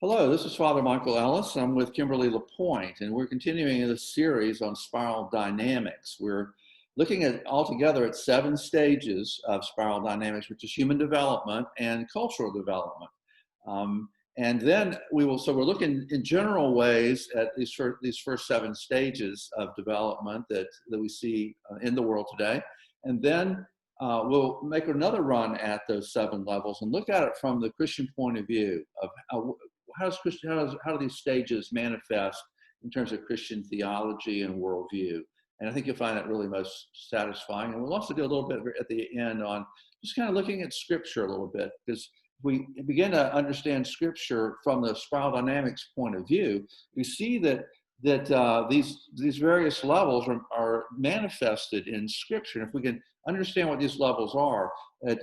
Hello, this is Father Michael Ellis. I'm with Kimberly LaPointe, and we're continuing this series on spiral dynamics. We're looking at altogether at 7 stages of spiral dynamics, which is human development and cultural development. And then we're looking in general ways at these first 7 stages of development that we see in the world today. And then we'll make another run at those 7 levels and look at it from the Christian point of view of how do these stages manifest in terms of Christian theology and worldview? And I think you'll find that really most satisfying. And we'll also do a little bit at the end on just kind of looking at Scripture a little bit, because we begin to understand Scripture from the spiral dynamics point of view. We see that these various levels are manifested in Scripture. And if we can understand what these levels are, it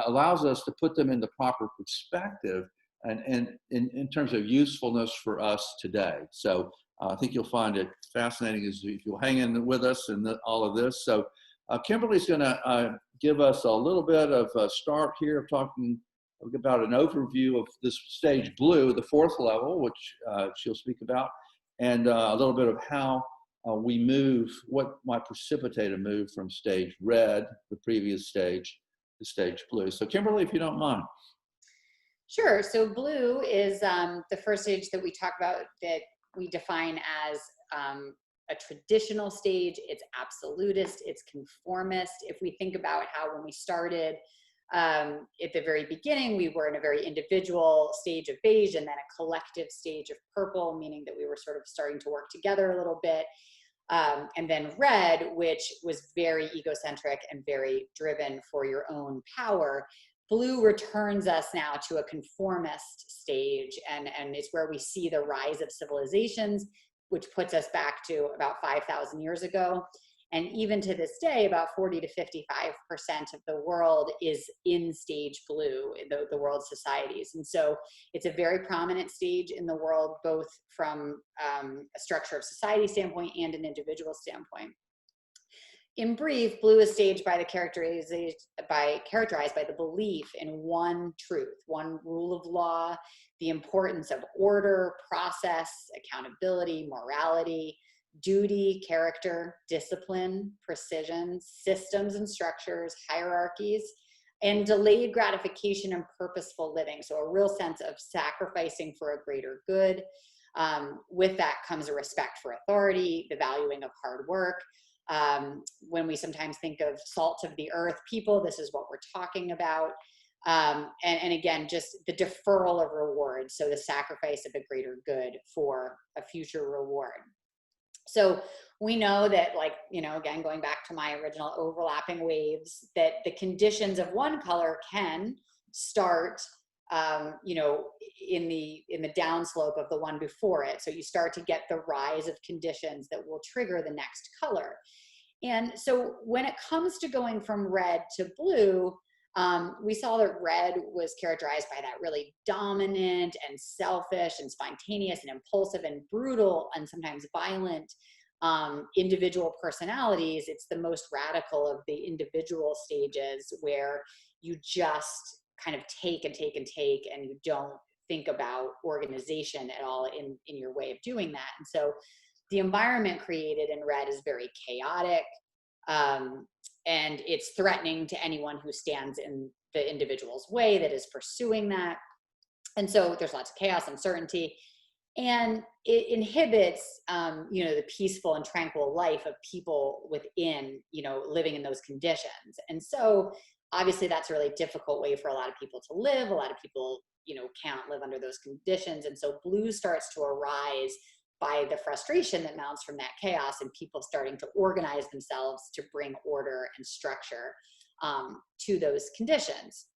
allows us to put them in the proper perspective and in terms of usefulness for us today. So I think you'll find it fascinating if you'll hang in with us and all of this. So Kimberly's going to give us a little bit of a start here of talking about an overview of this stage blue, the 4th level, which she'll speak about, and a little bit of how we move, what might precipitate a move from stage red, the previous stage, to stage blue. So Kimberly, if you don't mind. Sure. So blue is the first stage that we talk about that we define as a traditional stage. It's absolutist, it's conformist. If we think about how when we started at the very beginning, we were in a very individual stage of beige and then a collective stage of purple, meaning that we were sort of starting to work together a little bit. And then red, which was very egocentric and very driven for your own power. Blue returns us now to a conformist stage, and it's where we see the rise of civilizations, which puts us back to about 5,000 years ago. And even to this day, about 40 to 55% of the world is in stage blue, the world's societies. And so it's a very prominent stage in the world, both from a structure of society standpoint and an individual standpoint. In brief, blue is staged by characterized by the belief in one truth, one rule of law, the importance of order, process, accountability, morality, duty, character, discipline, precision, systems and structures, hierarchies, and delayed gratification and purposeful living. So a real sense of sacrificing for a greater good. With that comes a respect for authority, the valuing of hard work. When we sometimes think of salt of the earth people, this is what we're talking about. And again, just the deferral of reward. So the sacrifice of a greater good for a future reward. So we know that, like, again, going back to my original overlapping waves, that the conditions of one color can start, in the downslope of the one before it. So you start to get the rise of conditions that will trigger the next color. And so when it comes to going from red to blue, we saw that red was characterized by that really dominant and selfish and spontaneous and impulsive and brutal and sometimes violent individual personalities. It's the most radical of the individual stages, where you just kind of take and take and take, and you don't think about organization at all in your way of doing that. And so the environment created in red is very chaotic, and it's threatening to anyone who stands in the individual's way that is pursuing that. And so there's lots of chaos, uncertainty, and it inhibits, the peaceful and tranquil life of people within, living in those conditions. And so obviously that's a really difficult way for a lot of people to live. A lot of people, can't live under those conditions. And so blue starts to arise by the frustration that mounts from that chaos and people starting to organize themselves to bring order and structure to those conditions.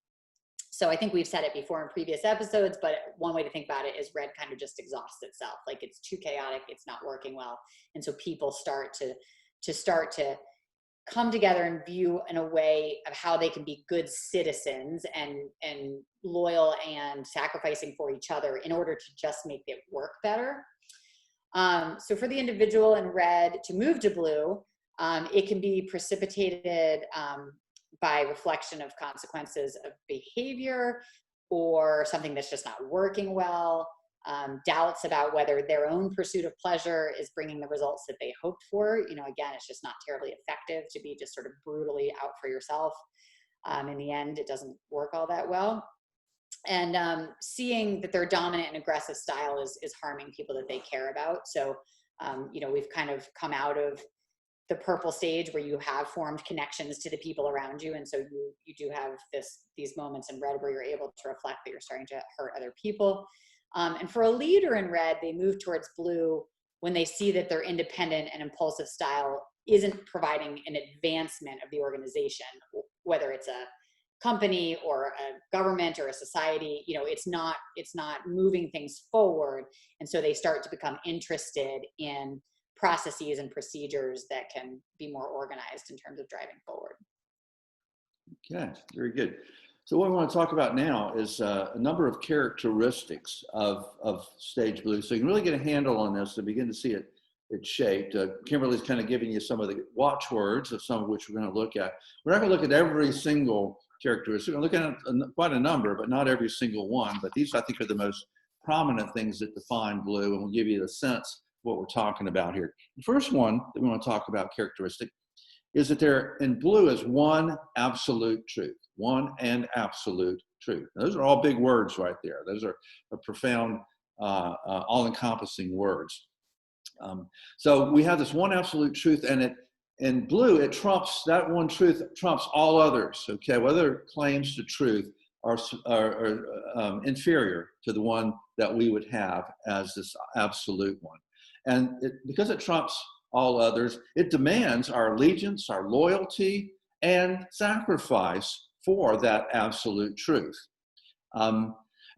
So I think we've said it before in previous episodes, but one way to think about it is red kind of just exhausts itself. Like, it's too chaotic, it's not working well. And so people start to come together and view in a way of how they can be good citizens and loyal and sacrificing for each other in order to just make it work better. So for the individual in red to move to blue, it can be precipitated by reflection of consequences of behavior, or something that's just not working well, doubts about whether their own pursuit of pleasure is bringing the results that they hoped for. You know, again, it's just not terribly effective to be just sort of brutally out for yourself. In the end, it doesn't work all that well. And seeing that their dominant and aggressive style is harming people that they care about. So, you know, we've kind of come out of the purple stage where you have formed connections to the people around you. And so you do have these moments in red where you're able to reflect that you're starting to hurt other people. And for a leader in red, they move towards blue when they see that their independent and impulsive style isn't providing an advancement of the organization, whether it's a company or a government or a society. You know, it's not moving things forward. And so they start to become interested in processes and procedures that can be more organized in terms of driving forward. Okay, very good. So what we want to talk about now is a number of characteristics of stage blue. So you can really get a handle on this to begin to see it shaped. Kimberly's kind of giving you some of the watchwords of some of which we're going to look at. We're not going to look at every single characteristic. We're going to look at quite a number, but not every single one. But these, I think, are the most prominent things that define blue, and will give you the sense of what we're talking about here. The first one that we want to talk about, characteristic, is that there in blue is one absolute truth. One and absolute truth. Now, those are all big words right there. Those are profound, all-encompassing words. So we have this one absolute truth, and in blue, it trumps, that one truth trumps all others, okay? Whether claims to truth are inferior to the one that we would have as this absolute one. And because it trumps all others, it demands our allegiance, our loyalty, and sacrifice for that absolute truth. And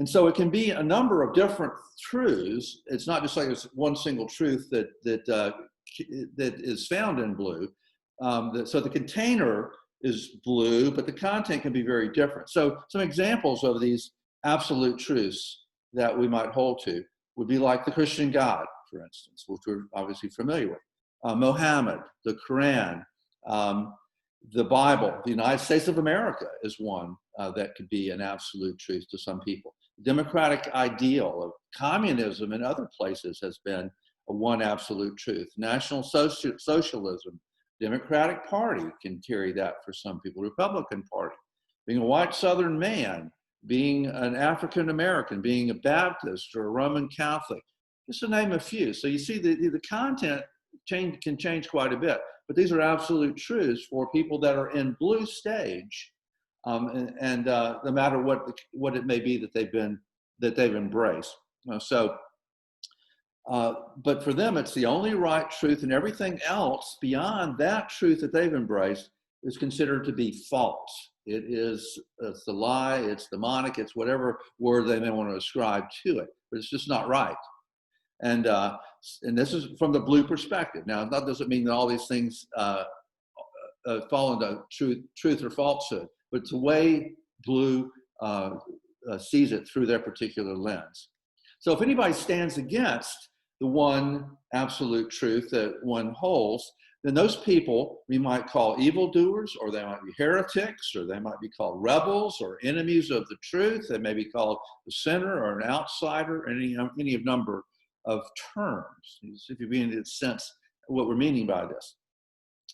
so it can be a number of different truths. It's not just like it's one single truth that is found in blue. So the container is blue, but the content can be very different. So some examples of these absolute truths that we might hold to would be like the Christian God, for instance, which we're obviously familiar with. Mohammed, the Quran, the Bible, the United States of America is one that could be an absolute truth to some people. The democratic ideal of communism in other places has been one absolute truth. National socialism, Democratic Party can carry that for some people. Republican Party, being a white Southern man, being an African American, being a Baptist or a Roman Catholic, just to name a few. So you see the content can change quite a bit, but these are absolute truths for people that are in blue stage, and no matter what it may be that they've embraced. But for them, it's the only right truth, and everything else beyond that truth that they've embraced is considered to be false. It's the lie, it's demonic, it's whatever word they may want to ascribe to it, but it's just not right. And this is from the blue perspective. Now, that doesn't mean that all these things fall into truth or falsehood, but it's the way blue sees it through their particular lens. So if anybody stands against the one absolute truth that one holds, then those people we might call evildoers, or they might be heretics, or they might be called rebels or enemies of the truth. They may be called a sinner or an outsider, any number of terms, if you mean in the sense what we're meaning by this.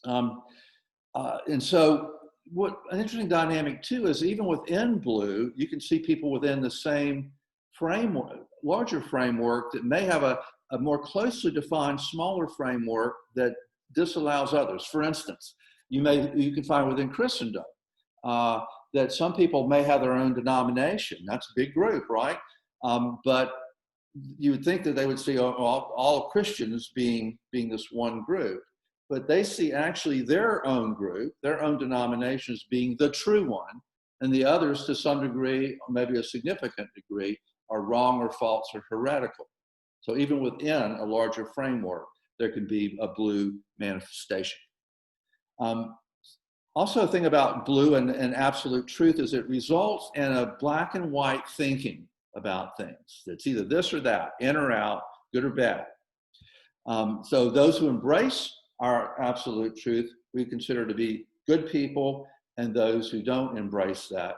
And so what an interesting dynamic too is even within blue, you can see people within the same framework, larger framework that may have a more closely defined, smaller framework that disallows others. For instance, you can find within Christendom that some people may have their own denomination. That's a big group, right? But you would think that they would see all Christians being this one group, but they see actually their own group, their own denominations being the true one, and the others to some degree, or maybe a significant degree, are wrong or false or heretical. So even within a larger framework, there can be a blue manifestation. Also, a thing about blue and absolute truth is it results in a black and white thinking about things. It's either this or that, in or out, good or bad. So those who embrace our absolute truth, we consider to be good people, and those who don't embrace that,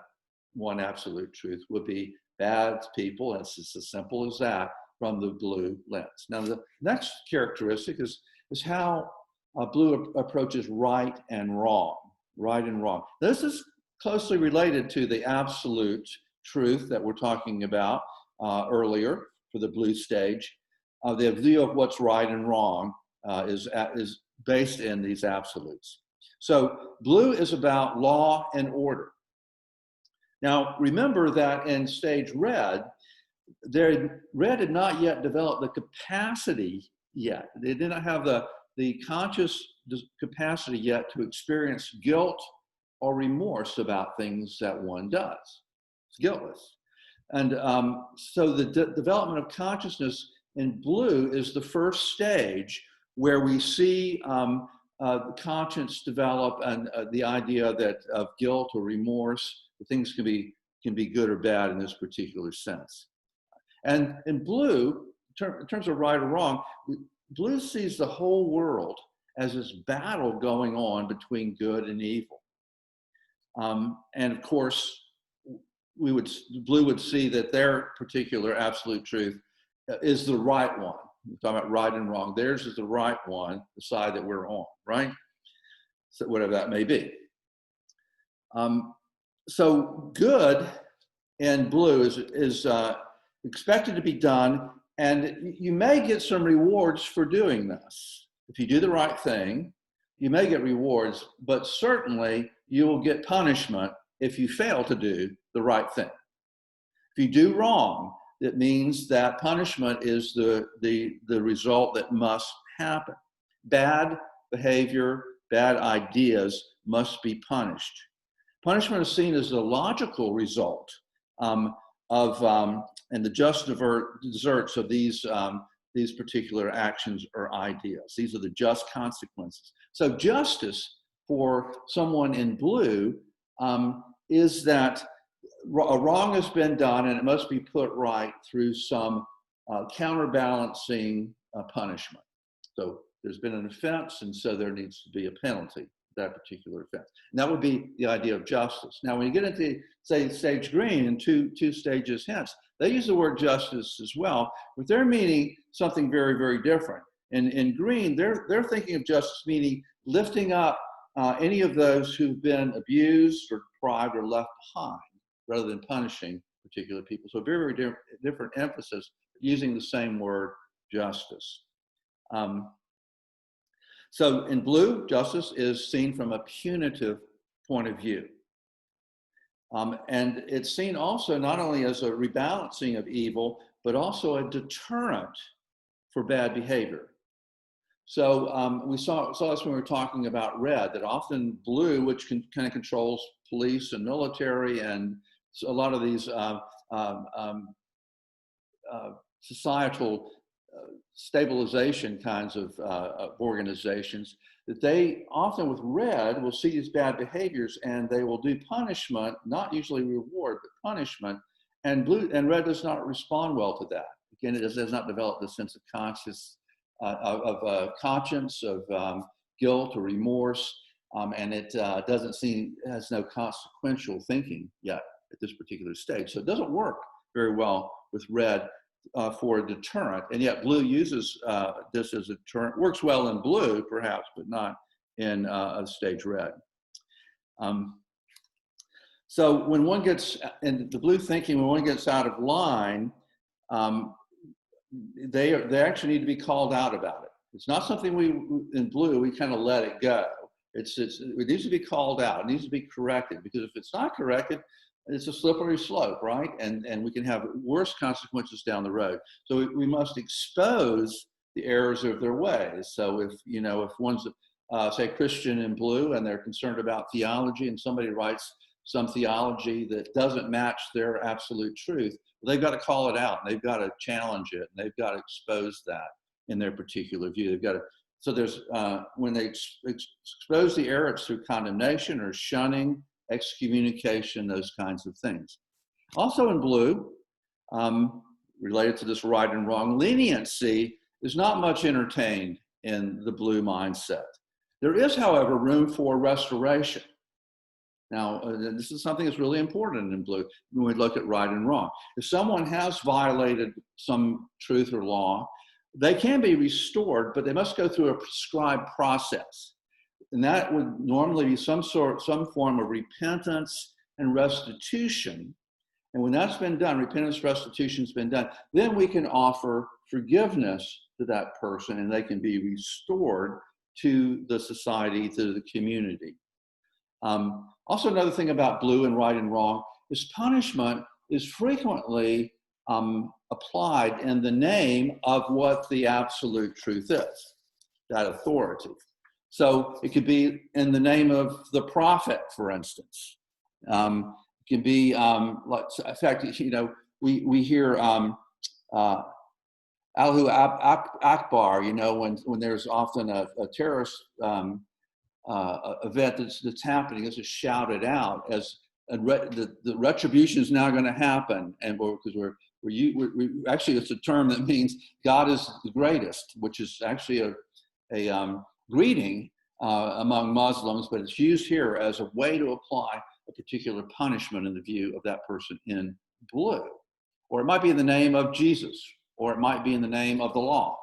one absolute truth would be bad people. It's just as simple as that from the blue lens. Now, the next characteristic is how blue approaches right and wrong. Right and wrong. This is closely related to the absolute truth that we're talking about earlier for the blue stage. The view of what's right and wrong is based in these absolutes. So blue is about law and order. Now, remember that in stage red, red had not yet developed the capacity yet. They did not have the conscious capacity yet to experience guilt or remorse about things that one does. It's guiltless. And so the development of consciousness in blue is the first stage where we see the conscience develop and the idea that of guilt or remorse, things can be good or bad in this particular sense. And in blue, in terms of right or wrong, blue sees the whole world as this battle going on between good and evil. And of course, blue would see that their particular absolute truth is the right one. We're talking about right and wrong. Theirs is the right one, the side that we're on, right? So whatever that may be. So good in blue is expected to be done, and you may get some rewards for doing this. If you do the right thing, you may get rewards, but certainly you will get punishment if you fail to do the right thing. If you do wrong, it means that punishment is the result that must happen. Bad behavior, bad ideas must be punished. Punishment is seen as the logical result and the just deserts of these particular actions or ideas. These are the just consequences. So justice for someone in blue is that a wrong has been done and it must be put right through some counterbalancing punishment. So there's been an offense, and so there needs to be a penalty for that particular offense. And that would be the idea of justice. Now, when you get into, say, stage green and two stages hence, they use the word justice as well, but they're meaning something very, very different. In green, they're thinking of justice meaning lifting up any of those who've been abused or deprived or left behind, rather than punishing particular people. So very, very different emphasis using the same word, justice. So in blue, justice is seen from a punitive point of view. And it's seen also not only as a rebalancing of evil, but also a deterrent for bad behavior. So we saw this when we were talking about red, that often blue, which kind of controls police and military and a lot of these societal stabilization kinds of organizations, that they often with red will see these bad behaviors and they will do punishment, not usually reward, but punishment. And red does not respond well to that. Again, it does not develop the sense of conscience, of guilt or remorse, and it has no consequential thinking yet at this particular stage. So it doesn't work very well with red for a deterrent, and yet blue uses this as a deterrent. Works well in blue, perhaps, but not in a stage red. So when one gets in the blue thinking, when one gets out of line, they actually need to be called out about it. It's not something in blue we kind of let it go. It needs to be called out. It needs to be corrected, because if it's not corrected, it's a slippery slope, right? And we can have worse consequences down the road. So we must expose the errors of their ways. So if one's say Christian in blue and they're concerned about theology, and somebody writes some theology that doesn't match their absolute truth, they've got to call it out, and they've got to challenge it, and they've got to expose that in their particular view. They've got to. So there's when they expose the error, it's through condemnation or shunning, excommunication, those kinds of things. Also in blue, related to this right and wrong, leniency is not much entertained in the blue mindset. There is, however, room for restoration. Now, this is something that's really important in blue when we look at right and wrong. If someone has violated some truth or law, they can be restored, but they must go through a prescribed process. And that would normally be some form of repentance and restitution. And when that's been done, repentance, restitution's been done, then we can offer forgiveness to that person and they can be restored to the society, to the community. Also, another thing about blue and right and wrong is punishment is frequently applied in the name of what the absolute truth is, that authority. So it could be in the name of the prophet, for instance. It can be, in fact, we hear Allahu Akbar, when there's often a terrorist event that's happening, this is shouted out as the retribution is now going to happen, and because we actually, it's a term that means God is the greatest, which is actually a greeting among Muslims, but it's used here as a way to apply a particular punishment in the view of that person in blue. Or it might be in the name of Jesus, or it might be in the name of the law.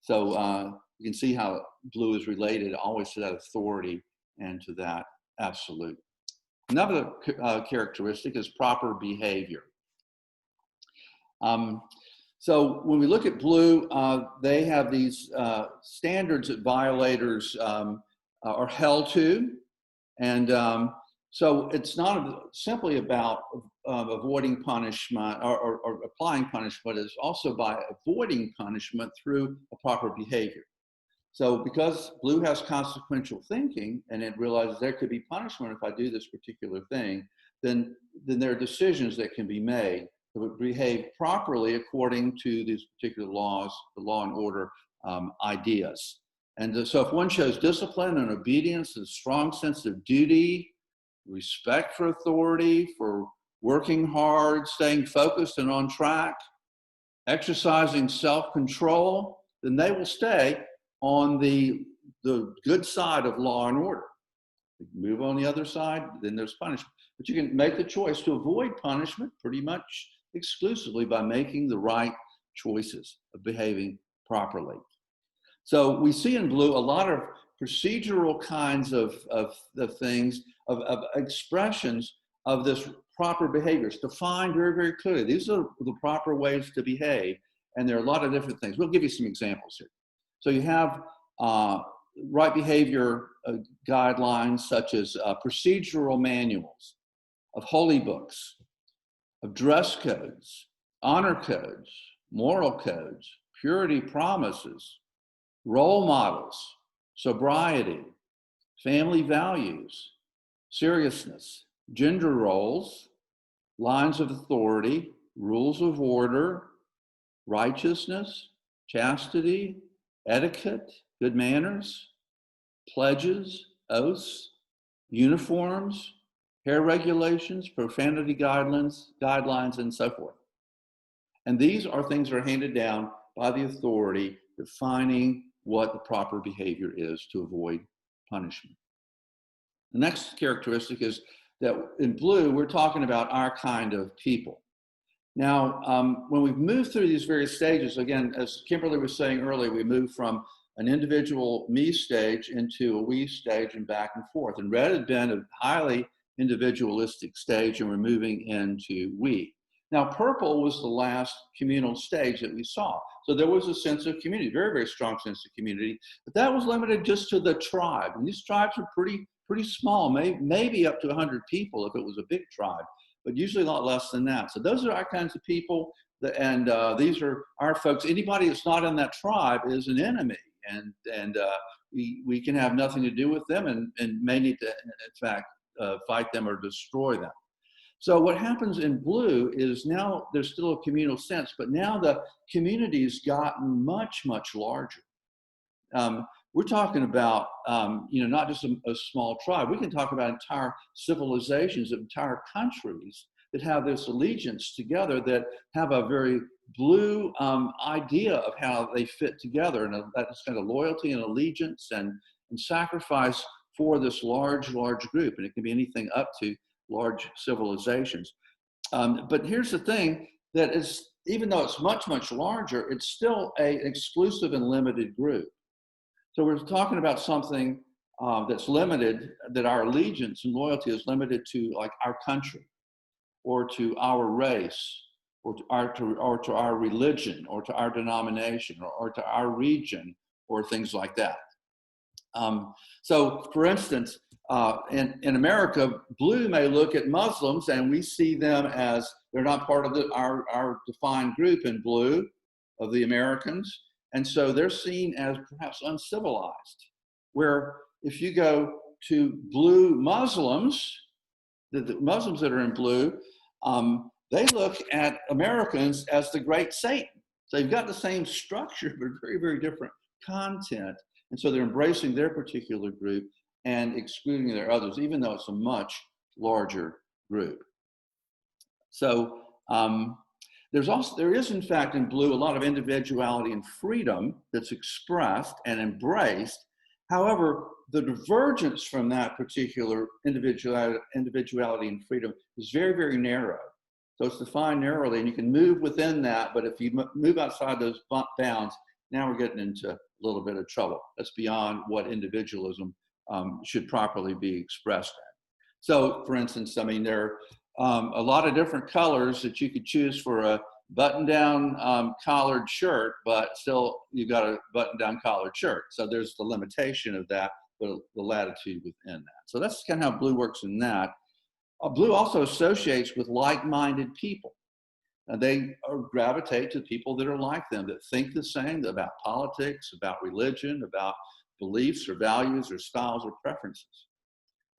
So you can see how blue is related always to that authority and to that absolute. Another characteristic is proper behavior. So when we look at blue, they have these standards that violators are held to. And so it's not simply about avoiding punishment or applying punishment, it's also by avoiding punishment through a proper behavior. So because blue has consequential thinking and it realizes there could be punishment if I do this particular thing, then there are decisions that can be made that would behave properly according to these particular laws, the law and order ideas. And so if one shows discipline and obedience, a strong sense of duty, respect for authority, for working hard, staying focused and on track, exercising self-control, then they will stay on the good side of law and order. If you move on the other side, then there's punishment. But you can make the choice to avoid punishment pretty much exclusively by making the right choices of behaving properly. So we see in blue a lot of procedural kinds of things, of expressions of this proper behaviors, defined very, very clearly. These are the proper ways to behave, and there are a lot of different things. We'll give you some examples here. So you have right behavior guidelines such as procedural manuals of holy books, of dress codes, honor codes, moral codes, purity promises, role models, sobriety, family values, seriousness, gender roles, lines of authority, rules of order, righteousness, chastity, etiquette, good manners, pledges, oaths, uniforms, hair regulations, profanity guidelines, and so forth. And these are things that are handed down by the authority defining what the proper behavior is to avoid punishment. The next characteristic is that in blue, we're talking about our kind of people. Now, when we've moved through these various stages, again, as Kimberly was saying earlier, we moved from an individual me stage into a we stage and back and forth. And red had been a highly individualistic stage, and we're moving into we. Now, purple was the last communal stage that we saw. So there was a sense of community, very, very strong sense of community, but that was limited just to the tribe. And these tribes were pretty small, maybe up to 100 people if it was a big tribe, but usually a lot less than that. So those are our kinds of people, and these are our folks. Anybody that's not in that tribe is an enemy, and we can have nothing to do with them and may need to, in fact, fight them or destroy them. So what happens in blue is now there's still a communal sense, but now the community's gotten much, much larger. We're talking about, not just a small tribe. We can talk about entire civilizations, entire countries that have this allegiance together, that have a very blue idea of how they fit together, and that's kind of loyalty and allegiance and sacrifice for this large group, and it can be anything up to large civilizations. But here's the thing, that is, even though it's much larger, it's still an exclusive and limited group. So we're talking about something that's limited, that our allegiance and loyalty is limited to, like, our country, or to our race, or to our religion, or to our denomination, or to our region, or things like that. So, for instance, in America, blue may look at Muslims, and we see them as they're not part of our defined group in blue of the Americans, and so they're seen as perhaps uncivilized. Where if you go to blue Muslims, the Muslims that are in blue, they look at Americans as the great Satan. So you've got the same structure, but very different content. And so they're embracing their particular group and excluding their others, even though it's a much larger group. So there is, in fact, in blue, a lot of individuality and freedom that's expressed and embraced. However, the divergence from that particular individuality and freedom is very narrow. So it's defined narrowly, and you can move within that, but if you move outside those bounds, now we're getting into a little bit of trouble. That's beyond what individualism should properly be expressed at. So, for instance, I mean, there are a lot of different colors that you could choose for a button-down collared shirt, but still you got a button-down collared shirt. So there's the limitation of that, but the latitude within that. So that's kind of how blue works in that. Blue also associates with like-minded people. They gravitate to people that are like them, that think the same about politics, about religion, about beliefs or values or styles or preferences.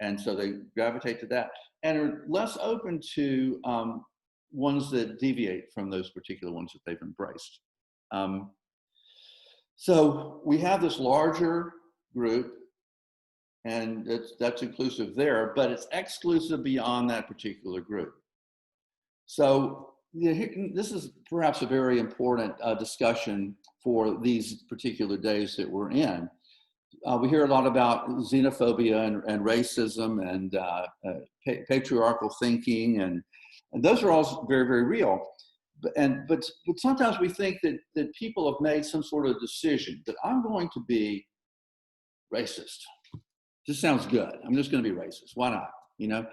And so they gravitate to that and are less open to ones that deviate from those particular ones that they've embraced. So we have this larger group, and that's inclusive there, but it's exclusive beyond that particular group. So this is perhaps a very important discussion for these particular days that we're in. We hear a lot about xenophobia and racism and patriarchal thinking, and those are all very real. But sometimes we think that people have made some sort of decision that I'm going to be racist. This sounds good. I'm just going to be racist. Why not? You know?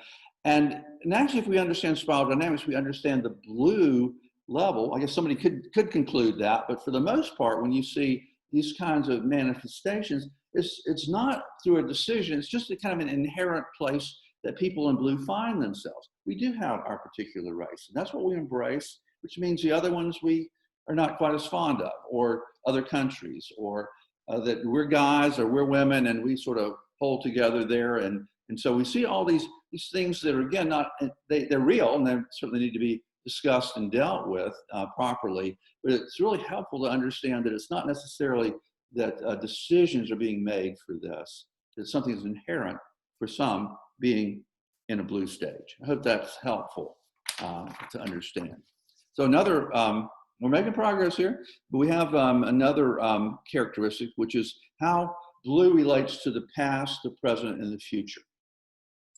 And actually, if we understand spiral dynamics, we understand the blue level. I guess somebody could conclude that, but for the most part, when you see these kinds of manifestations, it's not through a decision. It's just a kind of an inherent place that people in blue find themselves. We do have our particular race, and that's what we embrace, which means the other ones we are not quite as fond of, or other countries, or that we're guys or we're women, and we sort of hold together there. And so we see all these things that are, again, they're real, and they certainly need to be discussed and dealt with properly. But it's really helpful to understand that it's not necessarily that decisions are being made for this, that something is inherent for some being in a blue stage. I hope that's helpful to understand. So another, we're making progress here, but we have another characteristic, which is how blue relates to the past, the present, and the future.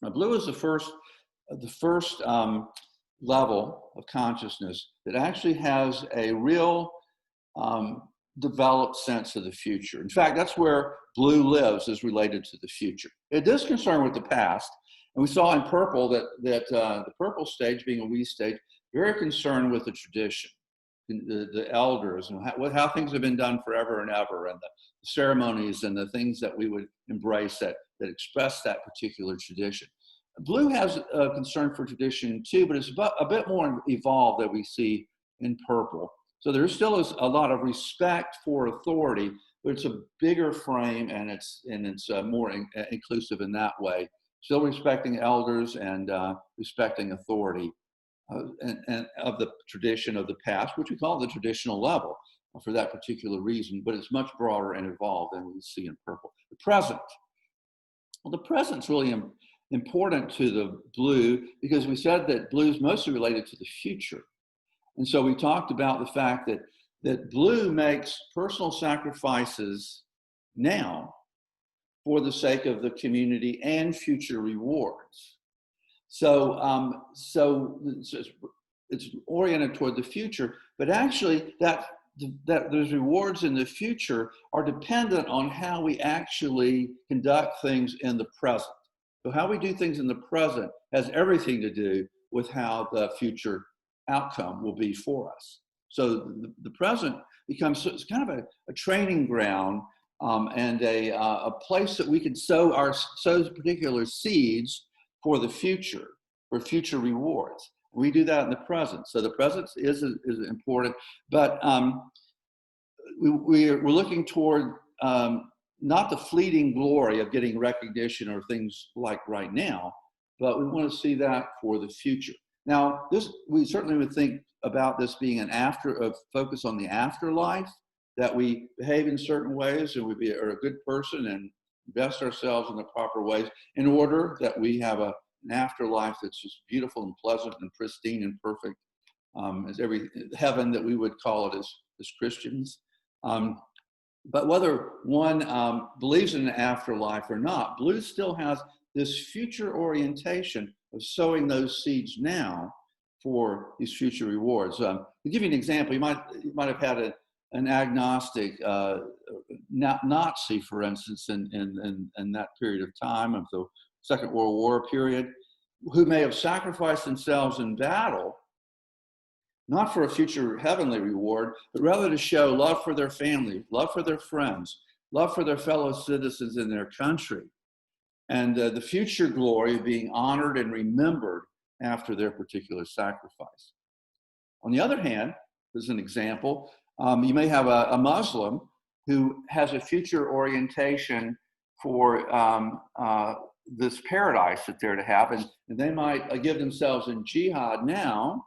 Now, blue is the first level of consciousness that actually has a real developed sense of the future. In fact, that's where blue lives, is related to the future. It is concerned with the past, and we saw in purple that the purple stage, being a we stage, very concerned with the tradition, the elders, and how things have been done forever and ever, and the ceremonies and the things that we would embrace that express that particular tradition. Blue has a concern for tradition too, but it's a bit more evolved that we see in purple. So there still is a lot of respect for authority, but it's a bigger frame, and it's more inclusive in that way. Still respecting elders and respecting authority and of the tradition of the past, which we call the traditional level for that particular reason, but it's much broader and evolved than we see in purple. The present. Well, the present's really important to the blue, because we said that blue is mostly related to the future. And so we talked about the fact that blue makes personal sacrifices now for the sake of the community and future rewards. So, it's oriented toward the future, but actually that those rewards in the future are dependent on how we actually conduct things in the present. So how we do things in the present has everything to do with how the future outcome will be for us. So the present becomes it's kind of a training ground and a place that we can sow particular seeds for the future, for future rewards. We do that in the present. So the present is important, but we're looking toward not the fleeting glory of getting recognition or things like right now, but we want to see that for the future. Now, we certainly would think about this being a focus on the afterlife, that we behave in certain ways and are a good person and invest ourselves in the proper ways in order that we have an afterlife that's just beautiful and pleasant and pristine and perfect, as every heaven that we would call it as Christians. But whether one believes in an afterlife or not, Blue still has this future orientation of sowing those seeds now for these future rewards. To give you an example, you might have had an agnostic Nazi, for instance, in that period of time of the Second World War period, who may have sacrificed themselves in battle, not for a future heavenly reward, but rather to show love for their family, love for their friends, love for their fellow citizens in their country, and the future glory of being honored and remembered after their particular sacrifice. On the other hand, as an example, you may have a Muslim who has a future orientation for this paradise that they're to have, and they might give themselves in jihad now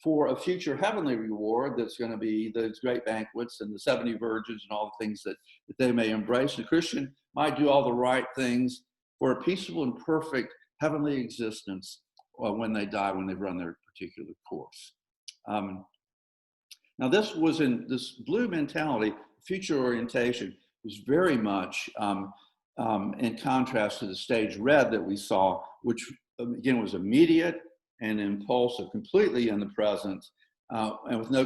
for a future heavenly reward that's going to be those great banquets and the 70 virgins and all the things that they may embrace. The Christian might do all the right things for a peaceful and perfect heavenly existence when they die, when they've run their particular course. Now, this Blue mentality, future orientation, was very much in contrast to the stage Red that we saw, which again was immediate and impulsive, completely in the present, and with no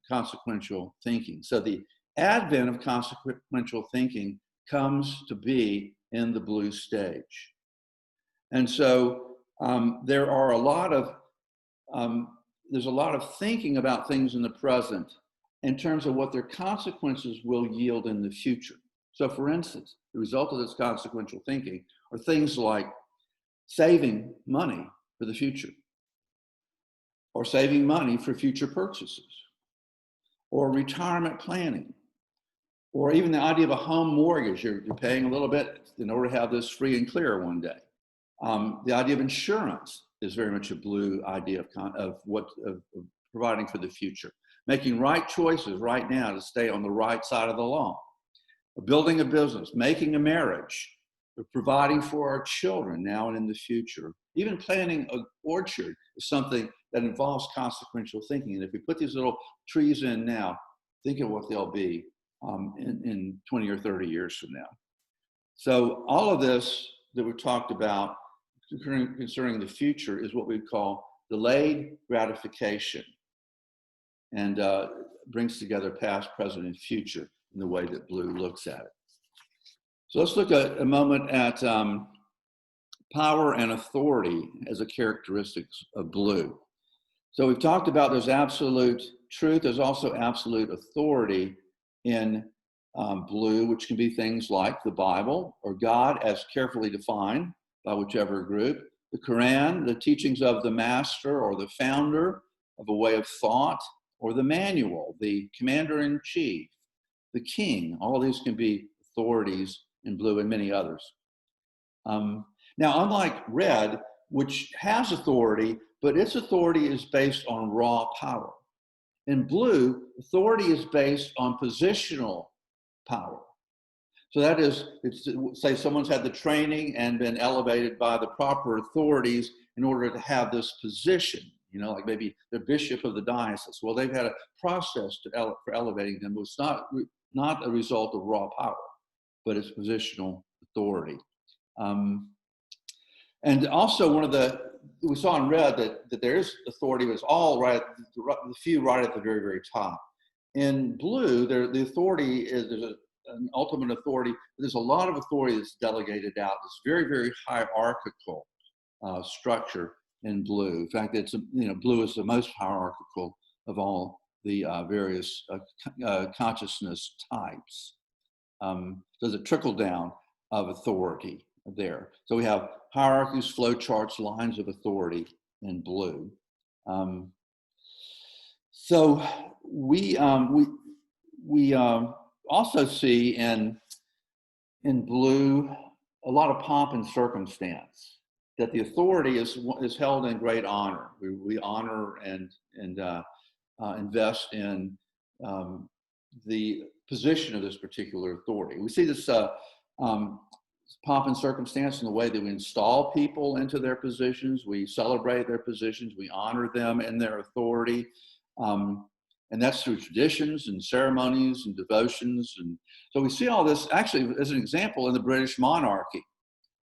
consequential thinking. So the advent of consequential thinking comes to be in the Blue stage. And so there's a lot of thinking about things in the present in terms of what their consequences will yield in the future. So for instance, the result of this consequential thinking are things like saving money for the future, or saving money for future purchases, or retirement planning, or even the idea of a home mortgage. You're paying a little bit in order to have this free and clear one day. The idea of insurance is very much a Blue idea of providing for the future. Making right choices right now to stay on the right side of the law. Building a business, making a marriage, providing for our children now and in the future. Even planting an orchard is something that involves consequential thinking. And if we put these little trees in now, think of what they'll be in 20 or 30 years from now. So all of this that we talked about concerning the future is what we call delayed gratification, and brings together past, present, and future in the way that Blue looks at it. So let's look a moment at power and authority as a characteristics of Blue. So we've talked about there's absolute truth, there's also absolute authority in Blue, which can be things like the Bible or God as carefully defined by whichever group, the Quran, the teachings of the master or the founder of a way of thought, or the manual, the commander-in-chief, the king. All these can be authorities in Blue and many others. Now, unlike Red, which has authority, but its authority is based on raw power. In Blue, authority is based on positional power. So that is, say someone's had the training and been elevated by the proper authorities in order to have this position, you know, like maybe the bishop of the diocese. Well, they've had a process for elevating them. It's not a result of raw power, but it's positional authority. And also we saw in red that there's authority, but it's all right, the few right at the very, very top. In blue, the authority there's an ultimate authority, but there's a lot of authority that's delegated out. It's very, very hierarchical structure in blue. In fact, blue is the most hierarchical of all the various consciousness types. There's a trickle down of authority there. So we have hierarchies, flow charts, lines of authority in blue. So we also see in blue a lot of pomp and circumstance, that the authority is held in great honor. We honor and invest in the position of this particular authority. We see this pomp and circumstance in the way that we install people into their positions. We celebrate their positions. We honor them in their authority. And that's through traditions and ceremonies and devotions. And so we see all this actually as an example in the British monarchy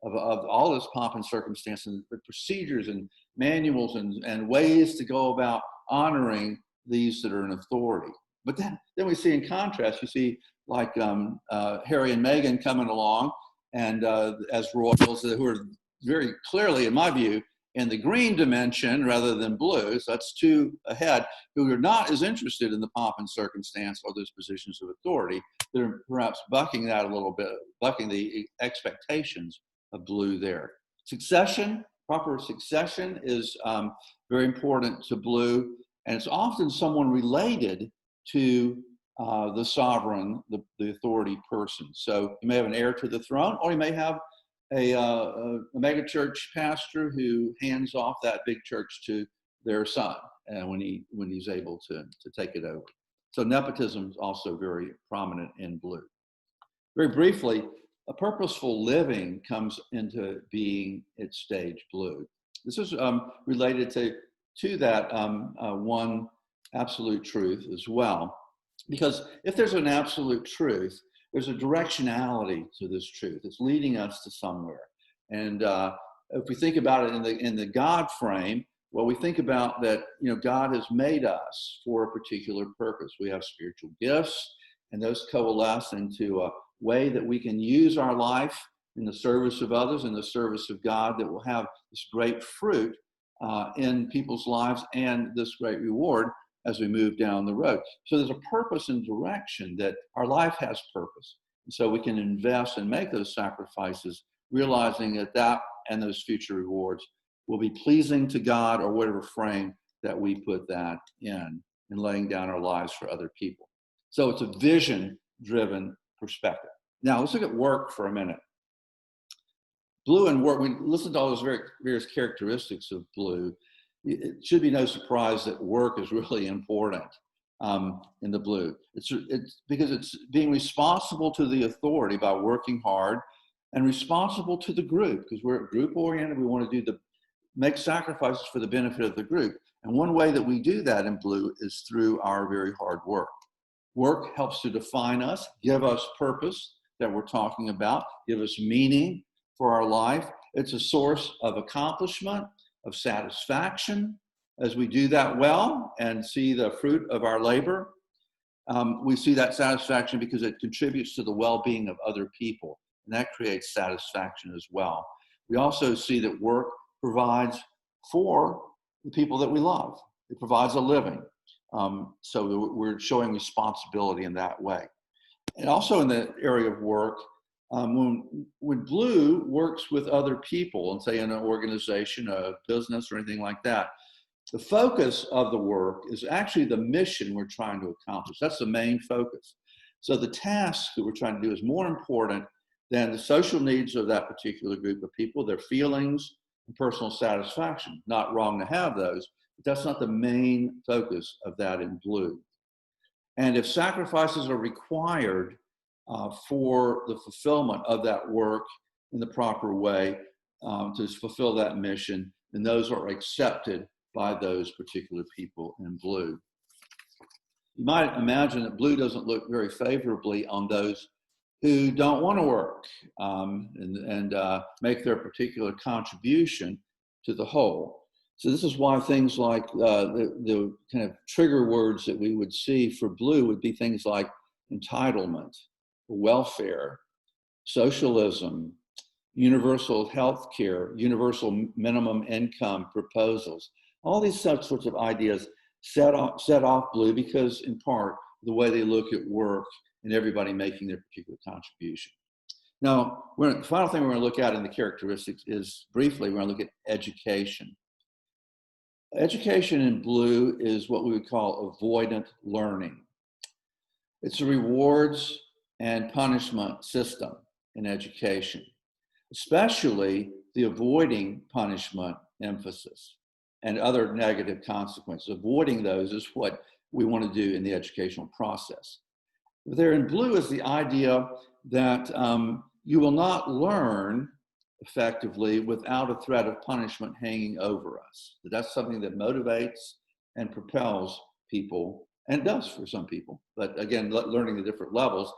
of all this pomp and circumstance and the procedures and manuals and ways to go about honoring these that are in authority. But then we see in contrast, you see like Harry and Meghan coming along and as royals who are very clearly, in my view, in the green dimension rather than blue, so that's two ahead, who are not as interested in the pomp and circumstance or those positions of authority. They're perhaps bucking that a little bit, bucking the expectations of blue there. Succession, proper succession is very important to blue, and it's often someone related to the sovereign, the authority person. So you may have an heir to the throne, or you may have a mega church pastor who hands off that big church to their son when he's able to take it over. So nepotism is also very prominent in blue. Very briefly, a purposeful living comes into being at stage blue. This is related to that one absolute truth as well, because if there's an absolute truth, there's a directionality to this truth. It's leading us to somewhere. And if we think about it in the God frame, well, we think about that, God has made us for a particular purpose. We have spiritual gifts, and those coalesce into a way that we can use our life in the service of others, in the service of God, that will have this great fruit in people's lives and this great reward as we move down the road. So there's a purpose and direction, that our life has purpose. And so we can invest and make those sacrifices, realizing that and those future rewards will be pleasing to God, or whatever frame that we put that in laying down our lives for other people. So it's a vision-driven perspective. Now let's look at work for a minute. Blue and work, we listened to all those various characteristics of blue. It should be no surprise that work is really important in the blue. It's because it's being responsible to the authority by working hard, and responsible to the group, because we're group oriented. We want to make sacrifices for the benefit of the group. And one way that we do that in blue is through our very hard work. Work helps to define us, give us purpose that we're talking about, give us meaning for our life. It's a source of accomplishment, of satisfaction as we do that well and see the fruit of our labor. We see that satisfaction because it contributes to the well-being of other people, and that creates satisfaction as well. We also see that work provides for the people that we love. It provides a living. So we're showing responsibility in that way. And also in the area of work, when blue works with other people, and say in an organization, a business, or anything like that, the focus of the work is actually the mission we're trying to accomplish. That's the main focus. So the task that we're trying to do is more important than the social needs of that particular group of people, their feelings and personal satisfaction. Not wrong to have those, but that's not the main focus of that in blue. And if sacrifices are required for the fulfillment of that work in the proper way to fulfill that mission, then those are accepted by those particular people in blue. You might imagine that blue doesn't look very favorably on those who don't want to work and make their particular contribution to the whole. So this is why things like the kind of trigger words that we would see for blue would be things like entitlement, welfare, socialism, universal health care, universal minimum income proposals. All these sorts of ideas set off blue because, in part, the way they look at work and everybody making their particular contribution. Now, the final thing we're going to look at in the characteristics is, briefly, we're going to look at education. Education in blue is what we would call avoidant learning. It's a rewards and punishment system in education, especially the avoiding punishment emphasis and other negative consequences. Avoiding those is what we want to do in the educational process. There in blue is the idea that you will not learn effectively without a threat of punishment hanging over us. That's something that motivates and propels people, and does for some people. But again, learning the different levels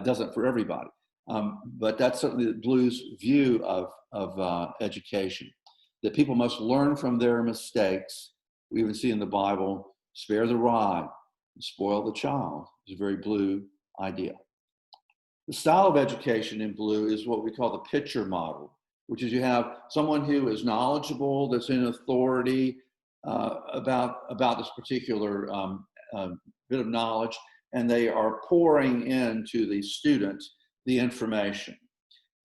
doesn't for everybody. But that's certainly the blue's view of education, that people must learn from their mistakes. We even see in the Bible, spare the rod, spoil the child. It's a very blue idea. The style of education in blue is what we call the pitcher model, which is you have someone who is knowledgeable, that's in authority about this particular bit of knowledge, and they are pouring into the student the information.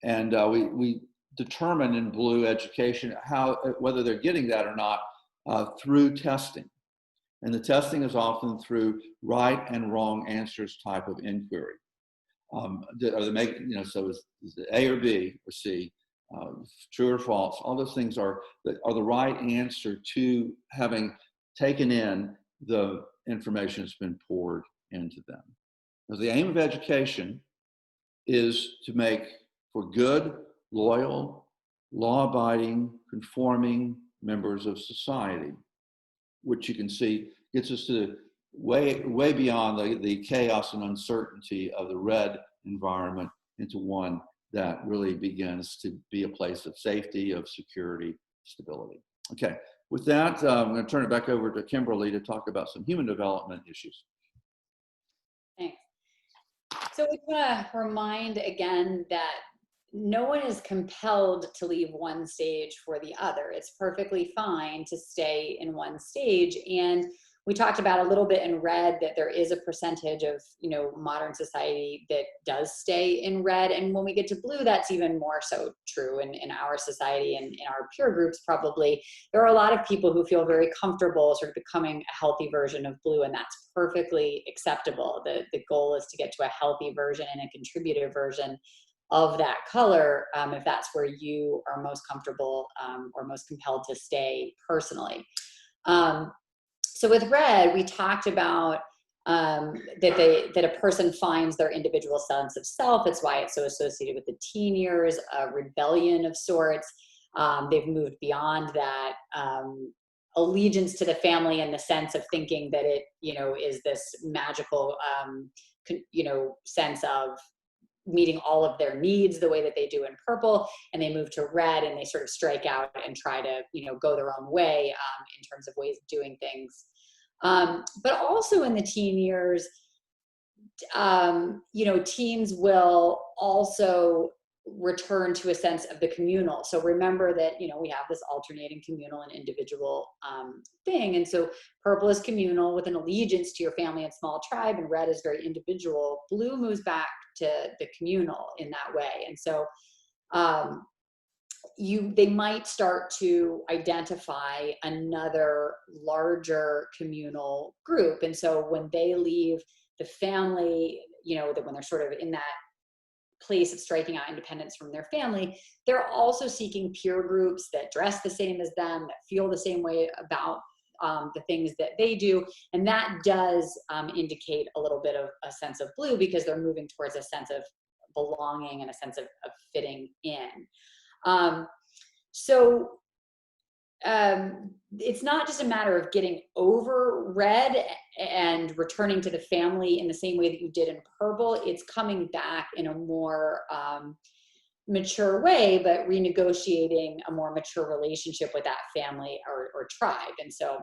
And we determine in blue education whether they're getting that or not through testing. And the testing is often through right and wrong answers type of inquiry. Are they making, so is it A or B or C, true or false? All those things are the right answer to having taken in the information that's been poured into them. Now, the aim of education is to make for good, loyal, law-abiding, conforming members of society, which you can see gets us to way beyond the chaos and uncertainty of the red environment into one that really begins to be a place of safety, of security, stability. Okay, with that, I'm going to turn it back over to Kimberly to talk about some human development issues. Thanks. So we want to remind again that no one is compelled to leave one stage for the other. It's perfectly fine to stay in one stage. And we talked about a little bit in red that there is a percentage of, modern society that does stay in red. And when we get to blue, that's even more so true in our society and in our peer groups, probably. There are a lot of people who feel very comfortable sort of becoming a healthy version of blue, and that's perfectly acceptable. The goal is to get to a healthy version and a contributive version of that color, if that's where you are most comfortable or most compelled to stay personally. So with red, we talked about that a person finds their individual sense of self. It's why it's so associated with the teen years, a rebellion of sorts. They've moved beyond that allegiance to the family in the sense of thinking that it, is this magical, sense of meeting all of their needs the way that they do in purple, and they move to red and they sort of strike out and try to, go their own way in terms of ways of doing things. But also in the teen years, teens will also return to a sense of the communal. So remember that, we have this alternating communal and individual thing. And so purple is communal with an allegiance to your family and small tribe, and red is very individual. Blue moves back to the communal in that way. And so they might start to identify another larger communal group. And so when they leave the family, that when they're sort of in that place of striking out independence from their family, they're also seeking peer groups that dress the same as them, that feel the same way about the things that they do. And that does indicate a little bit of a sense of blue, because they're moving towards a sense of belonging and a sense of fitting in. So it's not just a matter of getting over red and returning to the family in the same way that you did in purple. It's coming back in a more mature way, but renegotiating a more mature relationship with that family or tribe. And so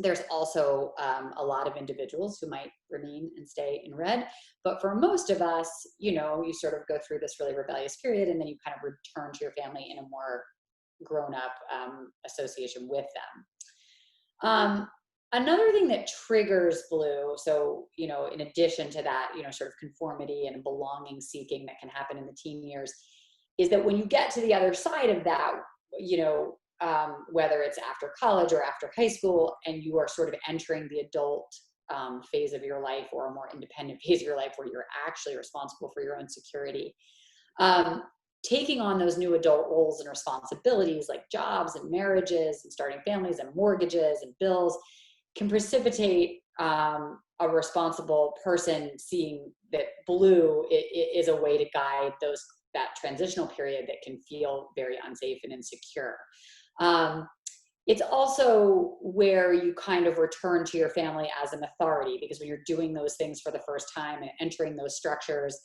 there's also a lot of individuals who might remain and stay in red. But for most of us, you know, you sort of go through this really rebellious period and then you kind of return to your family in a more grown-up association with them. Another thing that triggers blue, so, you know, in addition to that, you know, sort of conformity and belonging seeking that can happen in the teen years, is that when you get to the other side of that, you know, whether it's after college or after high school, and you are sort of entering the adult phase of your life, or a more independent phase of your life where you're actually responsible for your own security, taking on those new adult roles and responsibilities like jobs and marriages and starting families and mortgages and bills can precipitate a responsible person seeing that blue is a way to guide that transitional period that can feel very unsafe and insecure. It's also where you kind of return to your family as an authority, because when you're doing those things for the first time and entering those structures,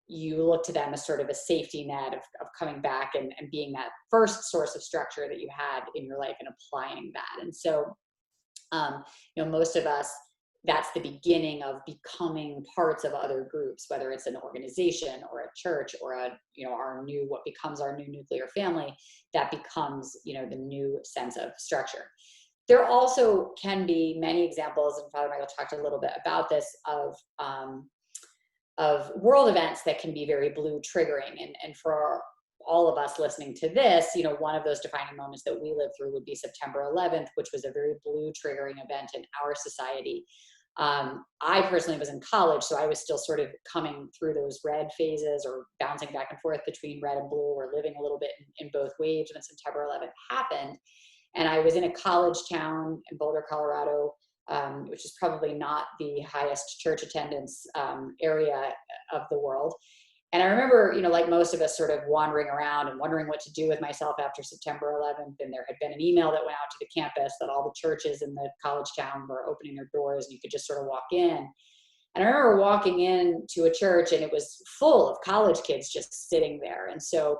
you look to them as sort of a safety net of coming back and being that first source of structure that you had in your life and applying that. And so, you know, most of us, that's the beginning of becoming parts of other groups, whether it's an organization or a church or you know, what becomes our new nuclear family, that becomes, you know, the new sense of structure. There also can be many examples, and Father Michael talked a little bit about this, of world events that can be very blue triggering. And for all of us listening to this, you know, one of those defining moments that we lived through would be September 11th, which was a very blue triggering event in our society. I personally was in college, so I was still sort of coming through those red phases, or bouncing back and forth between red and blue, or living a little bit in both waves when September 11th happened. And I was in a college town in Boulder, Colorado, which is probably not the highest church attendance area of the world. And I remember, you know, like most of us, sort of wandering around and wondering what to do with myself after September 11th. And there had been an email that went out to the campus that all the churches in the college town were opening their doors and you could just sort of walk in. And I remember walking into a church and it was full of college kids just sitting there. And so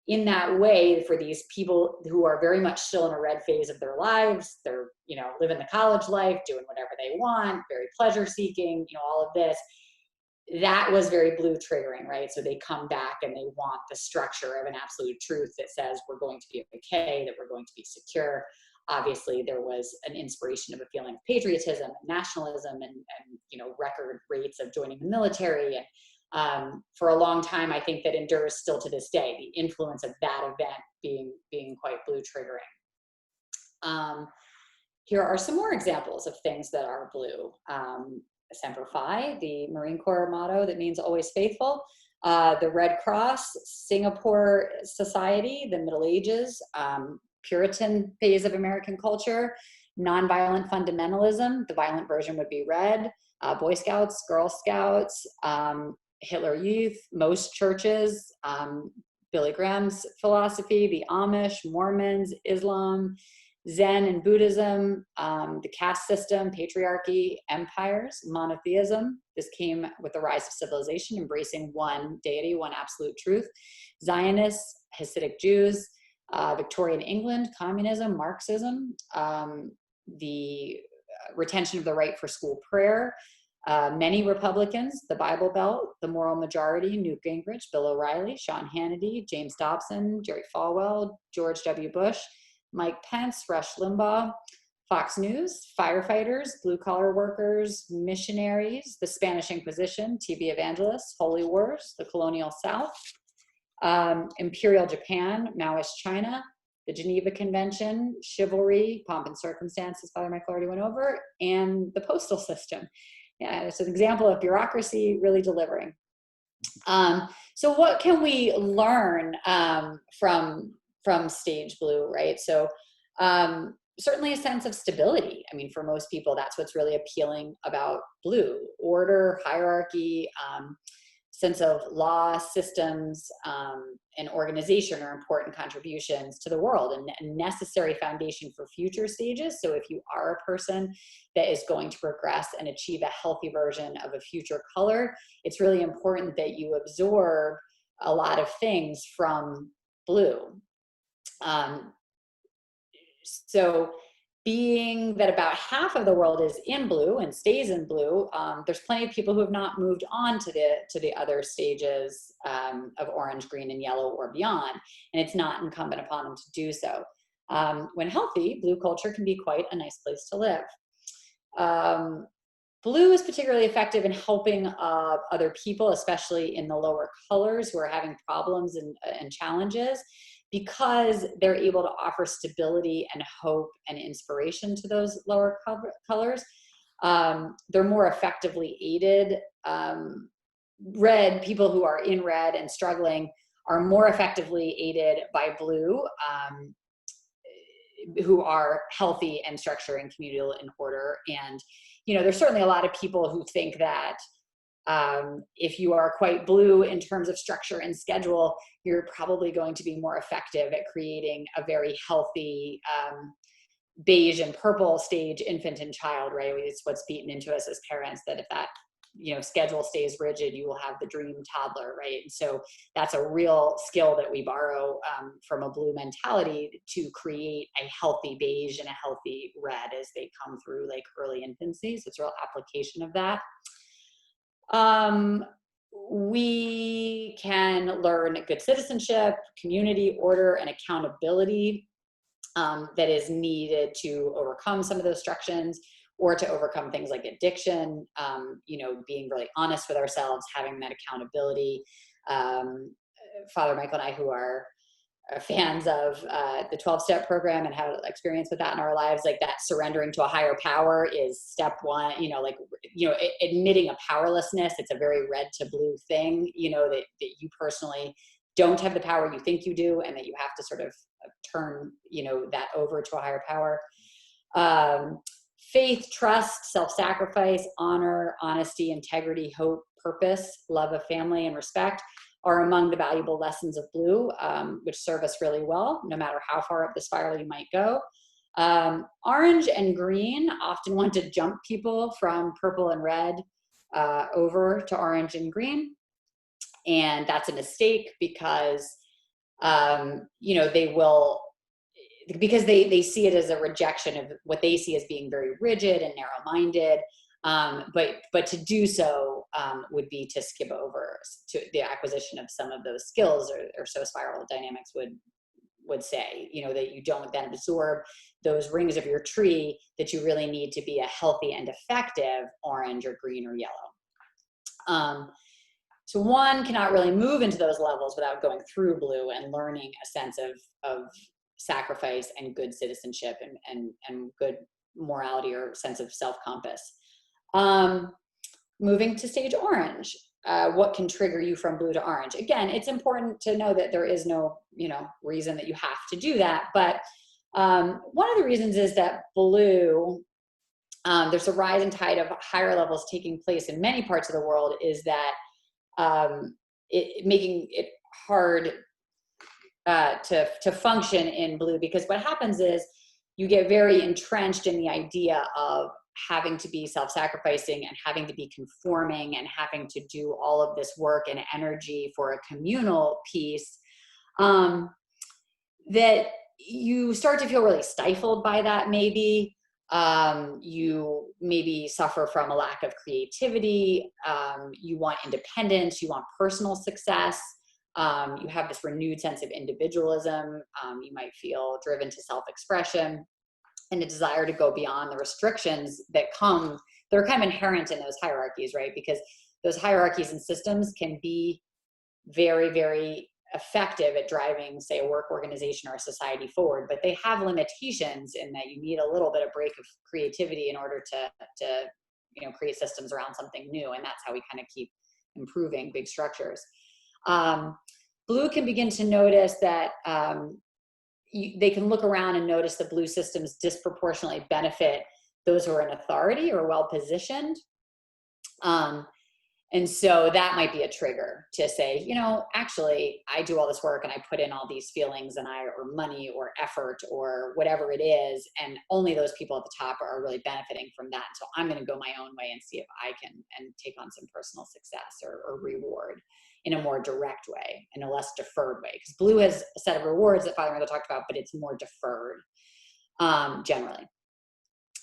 in that way, for these people who are very much still in a red phase of their lives, they're, you know, living the college life, doing whatever they want, very pleasure seeking, you know, all of this. That was very blue triggering, right? So they come back and they want the structure of an absolute truth that says we're going to be okay, that we're going to be secure. Obviously, there was an inspiration of a feeling of patriotism and nationalism and you know, record rates of joining the military. And for a long time, I think that endures still to this day, the influence of that event being quite blue triggering. Here are some more examples of things that are blue. Semper Fi, the Marine Corps motto that means always faithful. The Red Cross, Singapore Society, the Middle Ages, Puritan phase of American culture, nonviolent fundamentalism, the violent version would be red, Boy Scouts, Girl Scouts, Hitler Youth, most churches, Billy Graham's philosophy, the Amish, Mormons, Islam, Zen and Buddhism, the caste system, patriarchy, empires, monotheism. This came with the rise of civilization, embracing one deity, one absolute truth. Zionists, Hasidic Jews, Victorian England, communism, Marxism, the retention of the right for school prayer, many Republicans, the Bible Belt, the moral majority, Newt Gingrich, Bill O'Reilly, Sean Hannity, James Dobson, Jerry Falwell, George W. Bush, Mike Pence, Rush Limbaugh, Fox News, firefighters, blue-collar workers, missionaries, the Spanish Inquisition, TV evangelists, holy wars, the colonial South, Imperial Japan, Maoist China, the Geneva Convention, chivalry, pomp and circumstance, as Father Michael already went over, and the postal system. Yeah, it's an example of bureaucracy really delivering. So what can we learn from stage blue, right? So certainly a sense of stability. I mean, for most people, that's what's really appealing about blue. Order, hierarchy, sense of law, systems, and organization are important contributions to the world and a necessary foundation for future stages. So if you are a person that is going to progress and achieve a healthy version of a future color, it's really important that you absorb a lot of things from blue. So being that about half of the world is in blue and stays in blue, there's plenty of people who have not moved on to the other stages of orange, green, and yellow or beyond, and it's not incumbent upon them to do so. When healthy, blue culture can be quite a nice place to live. Blue is particularly effective in helping other people, especially in the lower colors who are having problems and challenges, because they're able to offer stability and hope and inspiration to those lower colors. They're more effectively aided. People who are in red and struggling are more effectively aided by blue, who are healthy and structuring communal in order. And, there's certainly a lot of people who think that if you are quite blue in terms of structure and schedule, you're probably going to be more effective at creating a very healthy beige and purple stage infant and child, right? It's what's beaten into us as parents, that if that schedule stays rigid, you will have the dream toddler, right? And so that's a real skill that we borrow from a blue mentality to create a healthy beige and a healthy red as they come through like early infancy. So it's a real application of that. We can learn good citizenship, community, order, and accountability that is needed to overcome some of those obstructions, or to overcome things like addiction, being really honest with ourselves, having that accountability. Father Michael and I, who are fans of the 12-step program and have experience with that in our lives, like that surrendering to a higher power is step one, admitting a powerlessness. It's a very red to blue thing, that you personally don't have the power you think you do, and that you have to sort of turn, that over to a higher power. Faith, trust, self-sacrifice, honor, honesty, integrity, hope, purpose, love of family, and respect are among the valuable lessons of blue, which serve us really well, no matter how far up the spiral you might go. Orange and green often want to jump people from purple and red over to orange and green. And that's a mistake because, they see it as a rejection of what they see as being very rigid and narrow-minded. But to do so would be to skip over to the acquisition of some of those skills, or so spiral dynamics would say, that you don't then absorb those rings of your tree that you really need to be a healthy and effective orange or green or yellow. So one cannot really move into those levels without going through blue and learning a sense of sacrifice and good citizenship and good morality or sense of self-compass. Moving to stage orange, what can trigger you from blue to orange? Again, it's important to know that there is no, reason that you have to do that. But one of the reasons is that blue, there's a rising tide of higher levels taking place in many parts of the world, is that making it hard to function in blue, because what happens is you get very entrenched in the idea of having to be self-sacrificing and having to be conforming and having to do all of this work and energy for a communal piece, that you start to feel really stifled by that. Maybe you maybe suffer from a lack of creativity. You want independence, you want personal success. You have this renewed sense of individualism. You might feel driven to self-expression and a desire to go beyond the restrictions that they're kind of inherent in those hierarchies, right? Because those hierarchies and systems can be very, very effective at driving, say, a work organization or a society forward, but they have limitations in that you need a little bit of break of creativity in order to create systems around something new. And that's how we kind of keep improving big structures. Blue can begin to notice that they can look around and notice the blue systems disproportionately benefit those who are in authority or well-positioned. And so that might be a trigger to say, you know, actually, I do all this work and I put in all these feelings and or money or effort or whatever it is, and only those people at the top are really benefiting from that. So I'm going to go my own way and see if I can and take on some personal success or reward in a more direct way, in a less deferred way. Because blue has a set of rewards that Father Mother talked about, but it's more deferred generally.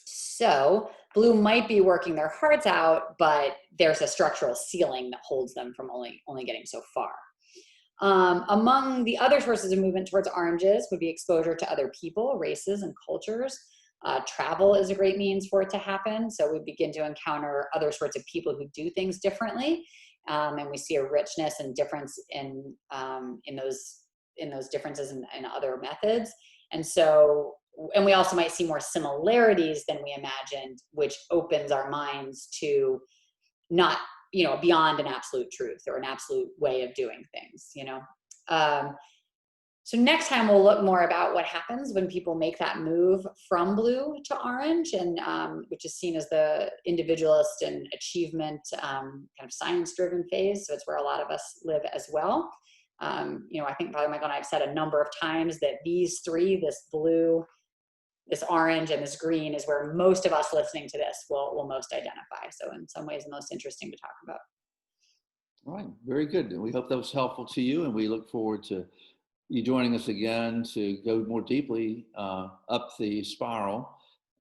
So blue might be working their hearts out, but there's a structural ceiling that holds them from only getting so far. Among the other sources of movement towards oranges would be exposure to other people, races, and cultures. Travel is a great means for it to happen. So we begin to encounter other sorts of people who do things differently. And we see a richness and difference in those differences in other methods. And we also might see more similarities than we imagined, which opens our minds to not, beyond an absolute truth or an absolute way of doing things, So next time we'll look more about what happens when people make that move from blue to orange, and which is seen as the individualist and achievement kind of science-driven phase. So it's where a lot of us live as well. I think Father Michael and I have said a number of times that these three, this blue, this orange, and this green, is where most of us listening to this will most identify. So in some ways, the most interesting to talk about. All right, very good. We hope that was helpful to you, and we look forward to you joining us again to go more deeply up the spiral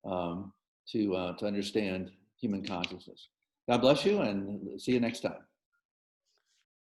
to understand human consciousness. God bless you, and see you next time.